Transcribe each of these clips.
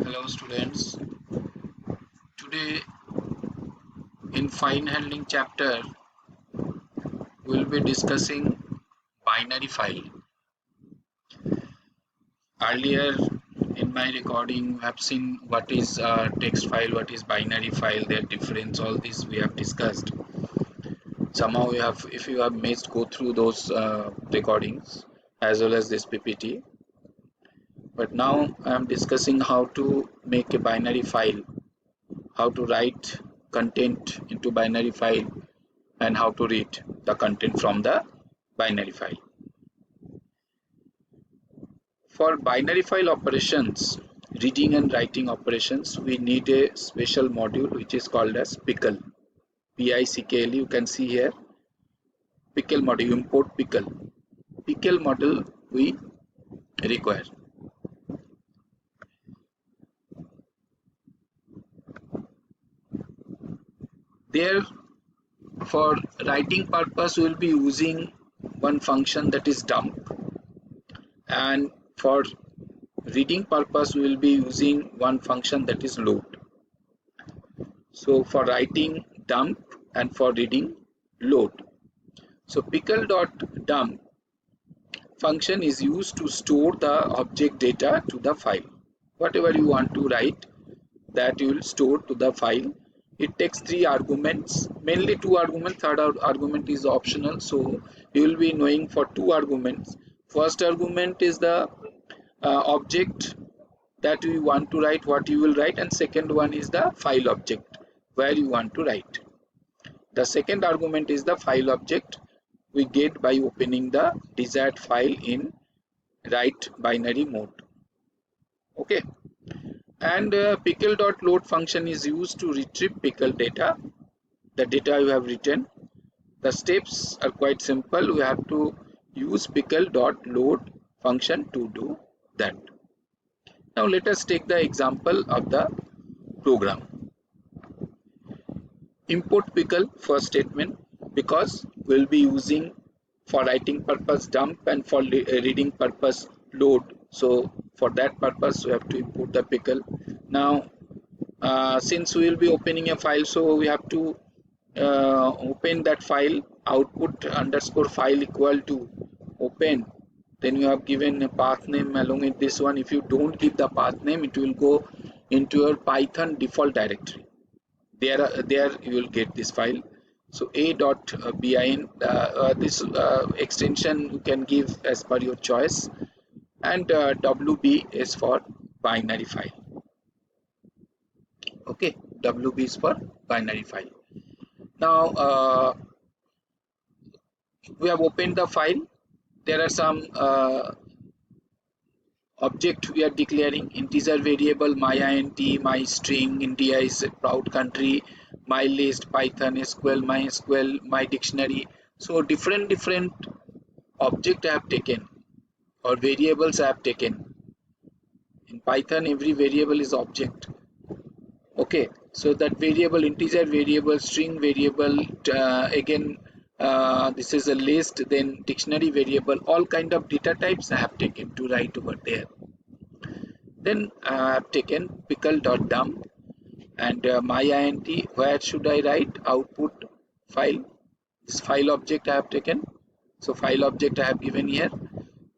Hello students. Today in file handling chapter we'll be discussing binary file. Earlier in my recording we have seen what is text file, what is binary file, their difference, all this we have discussed. Somehow you have, if you have missed, go through those recordings as well as this PPT. But now I am discussing how to make a binary file, how to write content into binary file, and how to read the content from the binary file. For binary file operations, reading and writing operations, we need a special module which is called as pickle. Pickle, you can see here. Pickle module, import pickle. Pickle module we require. There, for writing purpose, we will be using one function that is dump, and for reading purpose we will be using one function that is load. So for writing dump and for reading load. So pickle.dump function is used to store the object data to the file. Whatever you want to write, that you will store to the file. It takes 3 arguments, mainly 2 arguments, third argument is optional. So you will be knowing for 2 arguments. First argument is the object that you want to write, what you will write, and second one is the file object where you want to write. The second argument is the file object we get by opening the desired file in write binary mode. Okay, and pickle.load function is used to retrieve pickle data, the data you have written. The steps are quite simple. We have to use pickle.load function to do that. Now let us take the example of the program. Import pickle first statement, because we'll be using for writing purpose dump and for reading purpose load. So for that purpose we have to import the pickle. Now since we will be opening a file, so we have to open that file, output underscore file equal to open. Then you have given a path name along with this one. If you don't give the path name, it will go into your Python default directory. There you will get this file. So a.bin, this extension you can give as per your choice, and wb is for binary file. Okay, wb is for binary file. Now we have opened the file. There are some object we are declaring: integer variable, my int, my string, India is a proud country, my list, Python, SQL, MySQL, my dictionary. So different object I have taken, or variables I have taken. In Python every variable is object. Okay, so that variable, integer variable, string variable, again this is a list, then dictionary variable, all kind of data types I have taken to write over there. Then I have taken pickle.dump and my int, where should I write output file, this file object I have taken. So file object I have given here,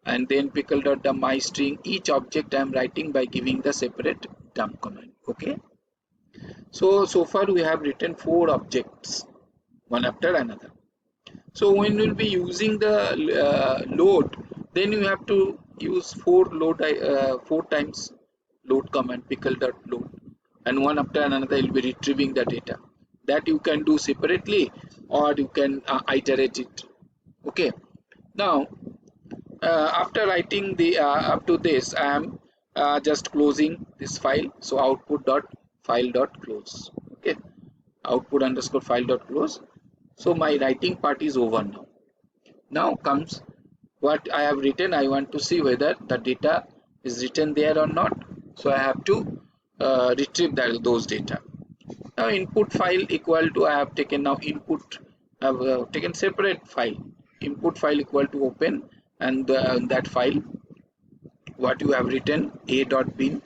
and then pickle.dump my string, each object I am writing by giving the separate dump command. Okay, so far we have written 4 objects, one after another. So when we'll be using the load, then you have to use 4 times load command, pickle.load, and one after another you'll be retrieving the data. That you can do separately or you can iterate it. Okay, now after writing the up to this, I am just closing this file. So output.file.close. Okay, output underscore file.close. So my writing part is over now. Now comes what I have written. I want to see whether the data is written there or not. So I have to retrieve those data. Now input file equal to, I have taken now input, I have taken separate file, input file equal to open, and that file what you have written a.bin,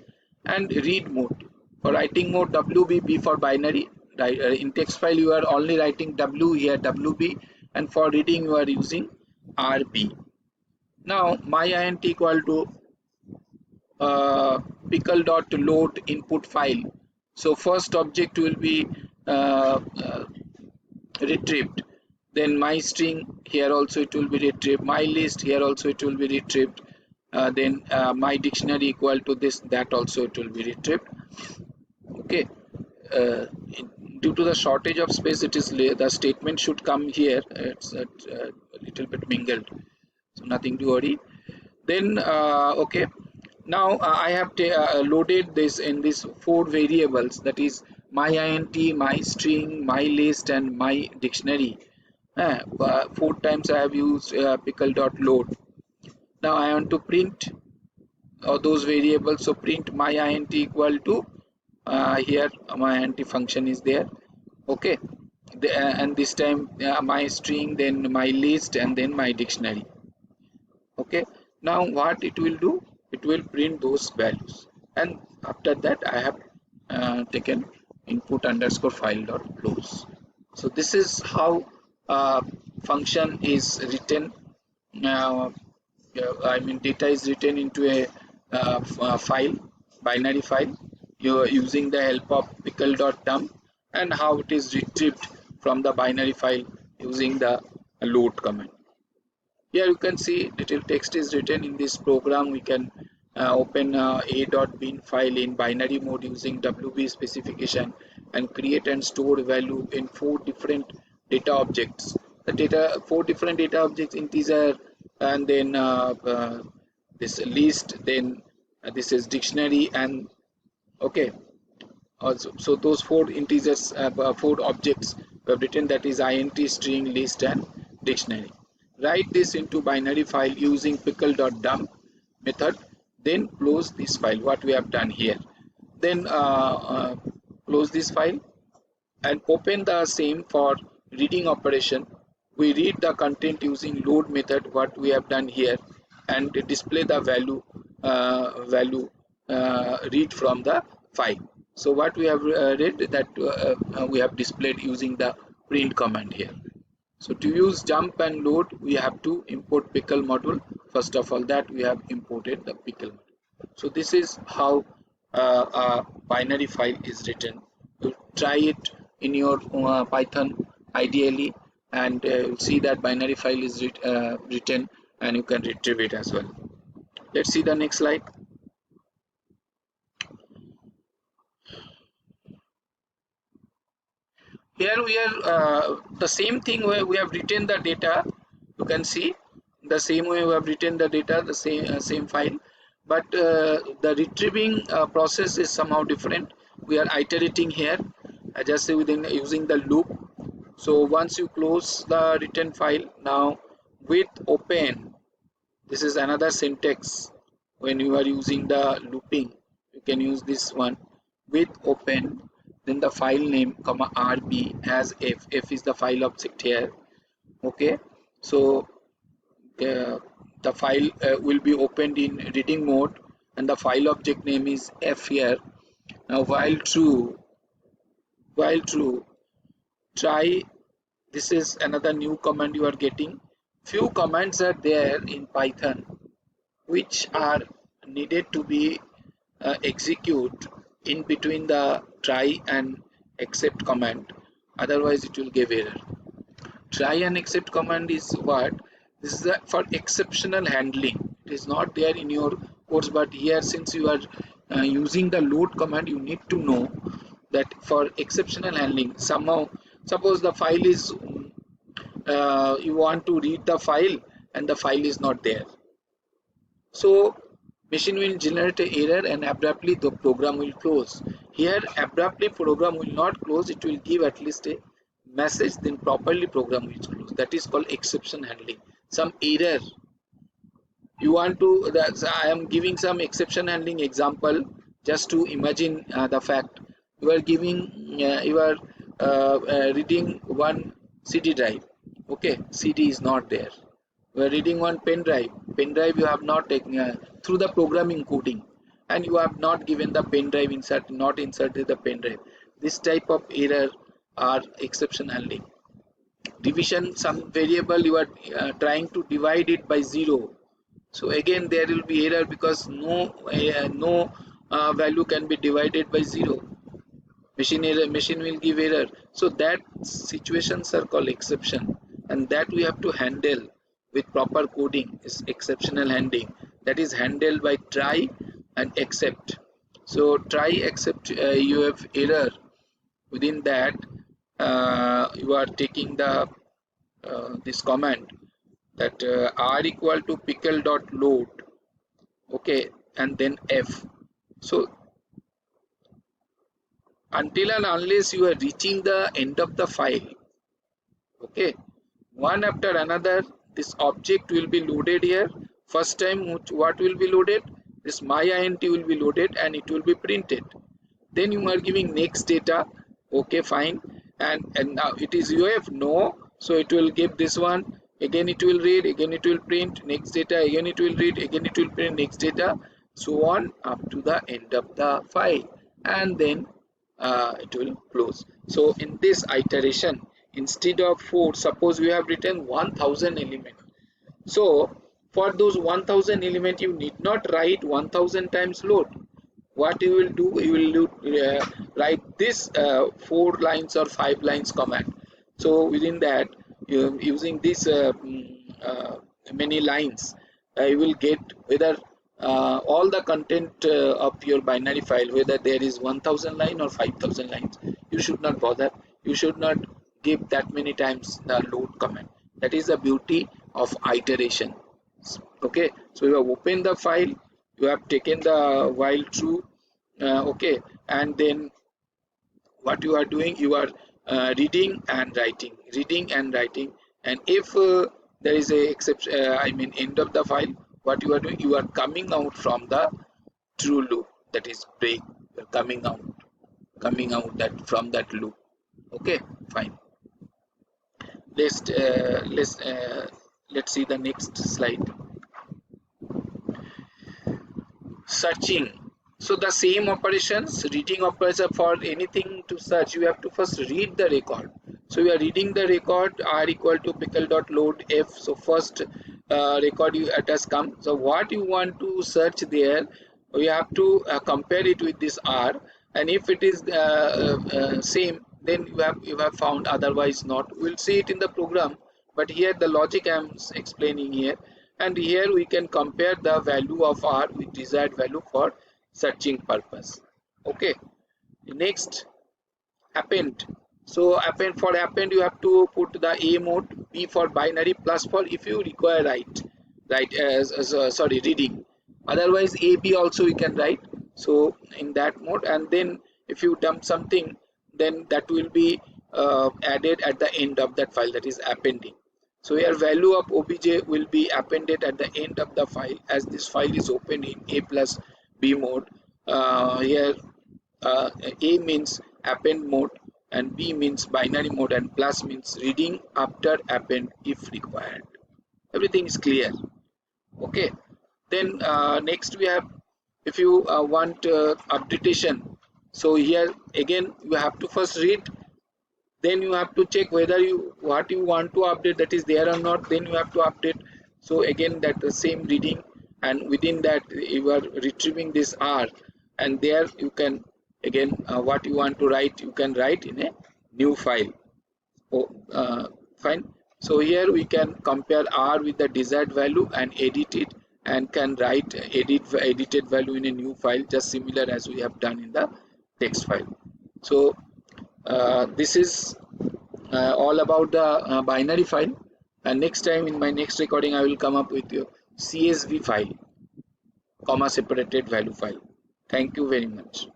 and read mode. For writing mode, WB for binary. In text file you are only writing W here, WB, and for reading you are using RB. Now my int equal to pickle dot load input file. So first object will be uh, uh, retrieved, then my string here also it will be retrieved, my list here also it will be retrieved, then my dictionary equal to this, that also it will be retrieved. Okay, uh, due to the shortage of space, it is the statement should come here. It's a little bit mingled, so nothing to worry. Then okay, now I have loaded this in these four variables, that is my int, my string, my list, and my dictionary. Four times I have used pickle dot load. Now I want to print those variables, so print my int equal to here my int function is there. Okay, and this time my string, then my list, and then my dictionary. Okay, now what it will do, it will print those values, and after that I have taken input underscore file dot close. So this is how uh, function is written. uh, I mean data is written into a file, binary file, you are using the help of pickle.dump, and how it is retrieved from the binary file using the load command. Here you can see little text is written in this program. We can open a.bin file in binary mode using WB specification and create and store value in four different data objects. The data, four different data objects, integer, and then this list, then this is dictionary, and okay. Also, so those four integers, four objects we have written, that is int, string, list, and dictionary. Write this into binary file using pickle.dump method, then close this file, what we have done here. Then close this file and open the same for reading operation. We read the content using load method, what we have done here, and display the value read from the file. So what we have read, that we have displayed using the print command here. So to use jump and load, we have to import pickle module. First of all, that we have imported the pickle module. So this is how a binary file is written. You try it in your Python ideally, and you'll see that binary file is written, and you can retrieve it as well. Let's see the next slide. Here we are the same thing where we have written the data. You can see the same way we have written the data, the same file, but the retrieving process is somehow different. We are iterating here, just within using the loop. So once you close the written file, now with open, this is another syntax. When you are using the looping, you can use this one, with open, then the file name comma rb as f is the file object here. Okay, so the file will be opened in reading mode, and the file object name is f here. Now while true try, this is another new command you are getting. Few commands are there in Python which are needed to be execute in between the try and except command, otherwise it will give error. Try and except command is what? This is for exceptional handling. It is not there in your course, but here since you are using the load command, you need to know that for exceptional handling, somehow suppose the file is you want to read the file and the file is not there, so machine will generate an error and abruptly the program will close. Here abruptly program will not close, it will give at least a message, then properly program will close. That is called exception handling. Some error you want to, that's I am giving some exception handling example just to imagine the fact. You are giving you are reading one CD drive. Okay, CD is not there. We are reading one pen drive. Pen drive you have not taken through the programming coding, and you have not given the pen drive not inserted the pen drive. This type of error are exceptionally. Division, some variable you are trying to divide it by 0, so again there will be error because no value can be divided by 0. Machine will give error. So that situations are called exception, and that we have to handle with proper coding is exceptional handling, that is handled by try and except. So try except you have error, within that you are taking the this command that r equal to pickle dot load, okay, and then f. So until and unless you are reaching the end of the file, okay, one after another this object will be loaded here. First time what will be loaded, this my int will be loaded and it will be printed. Then you are giving next data, okay, fine, and now it is UF, no, so it will give this one, again it will read, again it will print next data, again it will read, again it will print next data, so on up to the end of the file, and then it will close. So in this iteration, instead of 4, suppose we have written 1000 elements, so for those 1000 elements you need not write 1000 times load. What you will do, you will write this 4 lines or 5 lines command. So within that, using this many lines, you will get whether all the content of your binary file, whether there is 1000 line or 5000 lines. You should not bother, you should not give that many times the load command. That is the beauty of iteration. Okay, so you have opened the file, you have taken the while true, okay, and then what you are doing, you are reading and writing, reading and writing, and if there is a exception, I mean end of the file, what you are doing, you are coming out from the true loop, that is break. You are coming out that from that loop. Okay, fine. Let's see the next slide. Searching. So the same operations, reading operation, for anything to search you have to first read the record. So we are reading the record, r equal to pickle dot load f. So first record it has come, so what you want to search there, we have to compare it with this r, and if it is same, then you have found, otherwise not. We'll see it in the program, but here the logic I am explaining here, and here we can compare the value of r with desired value for searching purpose. Okay, next, append. So append, for append you have to put the a mode, b for binary, plus for if you require write as sorry, reading, otherwise a b also we can write. So in that mode, and then if you dump something, then that will be added at the end of that file, that is appending. So here value of obj will be appended at the end of the file, as this file is open in a plus b mode. Here a means append mode, and b means binary mode, and plus means reading after append if required. Everything is clear. Okay, then next we have, if you want updatation, so here again you have to first read, then you have to check whether what you want to update, that is there or not, then you have to update. So again that the same reading, and within that you are retrieving this r, and there you can again what you want to write, you can write in a new file. Oh, fine. So here we can compare r with the desired value and edit it, and can write edited value in a new file, just similar as we have done in the text file. So this is all about the binary file, and next time in my next recording I will come up with your CSV file, comma separated value file. Thank you very much.